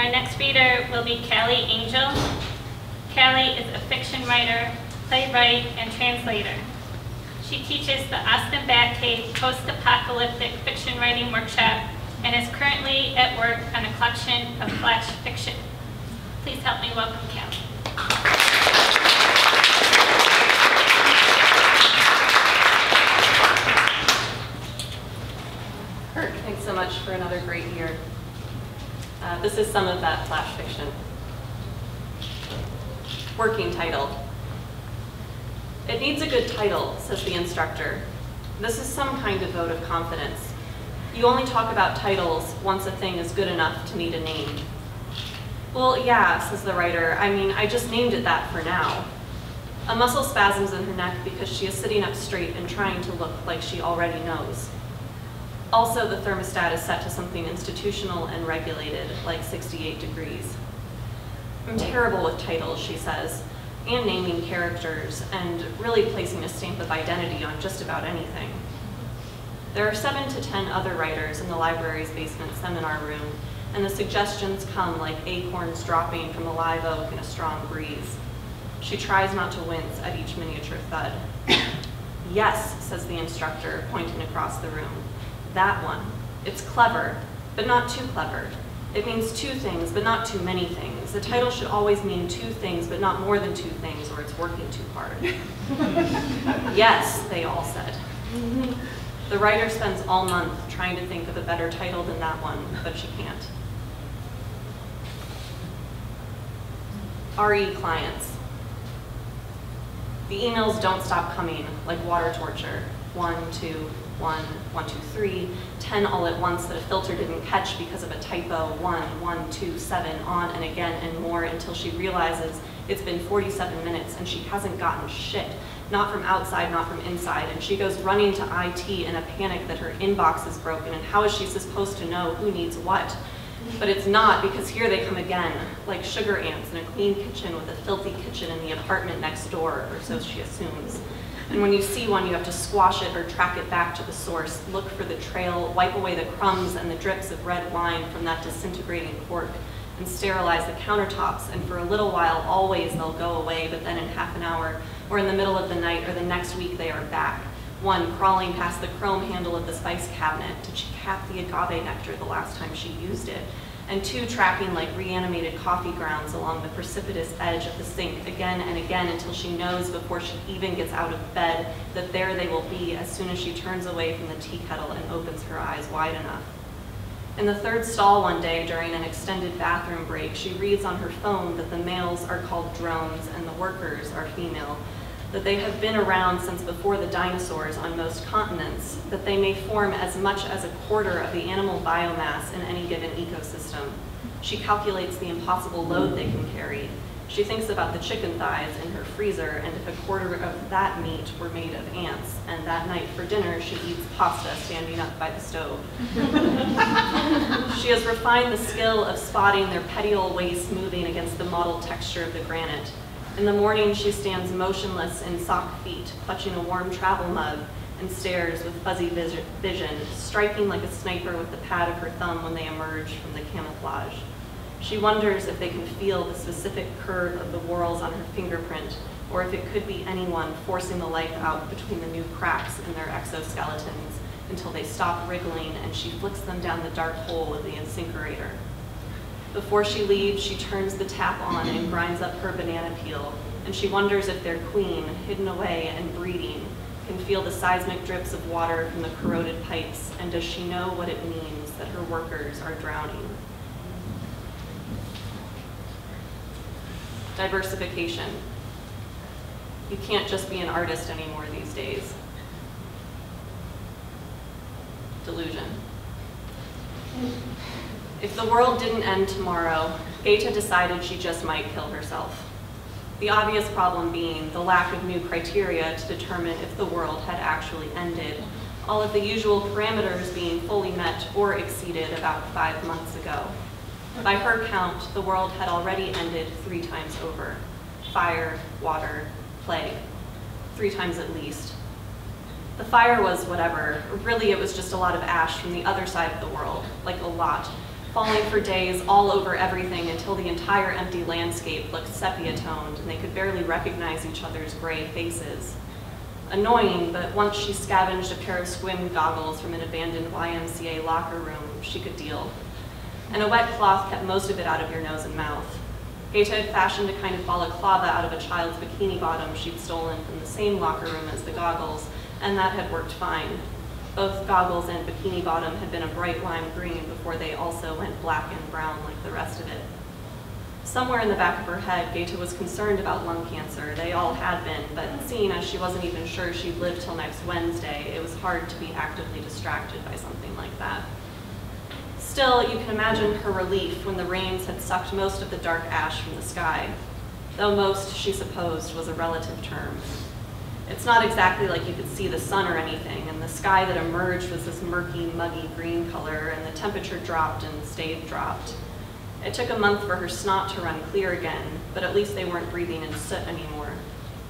Our next reader will be Kalli Angel. Kalli is a fiction writer, playwright, and translator. She teaches the Austin Batcave post-apocalyptic fiction writing workshop and is currently at work on a collection of flash fiction. Please help me welcome Kalli. Kirk, thanks so much for another great year. This is some of that flash fiction. Working title. It needs a good title, says the instructor. This is some kind of vote of confidence. You only talk about titles once a thing is good enough to need a name. Well, yeah, says the writer. I mean, I just named it that for now. A muscle spasms in her neck because she is sitting up straight and trying to look like she already knows. Also, the thermostat is set to something institutional and regulated, like 68 degrees. I'm terrible with titles, she says, and naming characters, and really placing a stamp of identity on just about anything. There are 7 to 10 other writers in the library's basement seminar room, and the suggestions come like acorns dropping from a live oak in a strong breeze. She tries not to wince at each miniature thud. Yes, says the instructor, pointing across the room. That one. It's clever, but not too clever. It means 2 things, but not too many things. The title should always mean 2 things, but not more than 2 things, or it's working too hard. Yes, they all said. The writer spends all month trying to think of a better title than that one, but she can't. RE clients. The emails don't stop coming, like water torture. 1, 2, 1, 1, 2, 3, 10 all at once that a filter didn't catch because of a typo, 1, 1, 2, 7, on and again and more until she realizes it's been 47 minutes and she hasn't gotten shit. Not from outside, not from inside, and she goes running to IT in a panic that her inbox is broken and how is she supposed to know who needs what? But it's not, because here they come again, like sugar ants in a clean kitchen with a filthy kitchen in the apartment next door, or so she assumes. And when you see one, you have to squash it or track it back to the source, look for the trail, wipe away the crumbs and the drips of red wine from that disintegrating cork, and sterilize the countertops, and for a little while, always they'll go away, but then in half an hour, or in the middle of the night, or the next week, they are back. One crawling past the chrome handle of the spice cabinet. Did she cap the agave nectar the last time she used it? And 2 tracking like reanimated coffee grounds along the precipitous edge of the sink again and again until she knows before she even gets out of bed that there they will be as soon as she turns away from the tea kettle and opens her eyes wide enough. In the 3rd stall one day during an extended bathroom break, she reads on her phone that the males are called drones and the workers are female, that they have been around since before the dinosaurs on most continents, that they may form as much as a quarter of the animal biomass in any given ecosystem. She calculates the impossible load they can carry. She thinks about the chicken thighs in her freezer, and if a quarter of that meat were made of ants, and that night for dinner she eats pasta standing up by the stove. She has refined the skill of spotting their petiole waste moving against the mottled texture of the granite. In the morning, she stands motionless in sock feet, clutching a warm travel mug, and stares with fuzzy vision, striking like a sniper with the pad of her thumb when they emerge from the camouflage. She wonders if they can feel the specific curve of the whorls on her fingerprint, or if it could be anyone forcing the life out between the new cracks in their exoskeletons until they stop wriggling and she flicks them down the dark hole of the incinerator. Before she leaves, she turns the tap on and grinds up her banana peel, and she wonders if their queen, hidden away and breeding, can feel the seismic drips of water from the corroded pipes, and does she know what it means that her workers are drowning? Diversification. You can't just be an artist anymore these days. Delusion. If the world didn't end tomorrow, Gaeta decided she just might kill herself. The obvious problem being the lack of new criteria to determine if the world had actually ended, all of the usual parameters being fully met or exceeded about 5 months ago. By her count, the world had already ended 3 times over. Fire, water, plague. 3 times at least. The fire was whatever. Really, it was just a lot of ash from the other side of the world, like a lot. falling for days all over everything until the entire empty landscape looked sepia-toned and they could barely recognize each other's gray faces. Annoying, but once she scavenged a pair of swim goggles from an abandoned YMCA locker room, she could deal. And a wet cloth kept most of it out of your nose and mouth. Gaeta had fashioned a kind of balaclava out of a child's bikini bottom she'd stolen from the same locker room as the goggles, and that had worked fine. Both goggles and bikini bottom had been a bright lime green before they also went black and brown like the rest of it. Somewhere in the back of her head, Gaeta was concerned about lung cancer. They all had been, but seeing as she wasn't even sure she'd live till next Wednesday, it was hard to be actively distracted by something like that. Still, you can imagine her relief when the rains had sucked most of the dark ash from the sky, though most, she supposed, was a relative term. It's not exactly like you could see the sun or anything, and the sky that emerged was this murky, muggy green color, and the temperature dropped and stayed dropped. It took a month for her snot to run clear again, but at least they weren't breathing in soot anymore.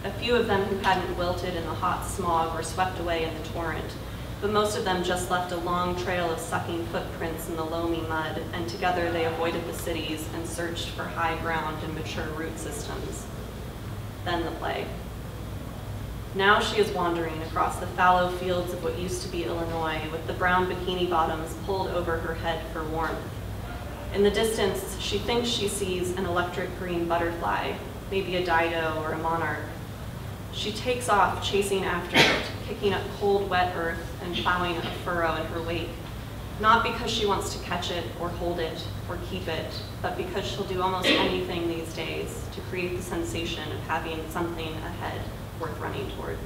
A few of them who hadn't wilted in the hot smog were swept away in the torrent, but most of them just left a long trail of sucking footprints in the loamy mud, and together they avoided the cities and searched for high ground and mature root systems. Then the plague. Now she is wandering across the fallow fields of what used to be Illinois, with the brown bikini bottoms pulled over her head for warmth. In the distance, she thinks she sees an electric green butterfly, maybe a dido or a monarch. She takes off chasing after it, kicking up cold, wet earth and plowing a furrow in her wake, not because she wants to catch it or hold it or keep it, but because she'll do almost anything these days to create the sensation of having something ahead worth running toward.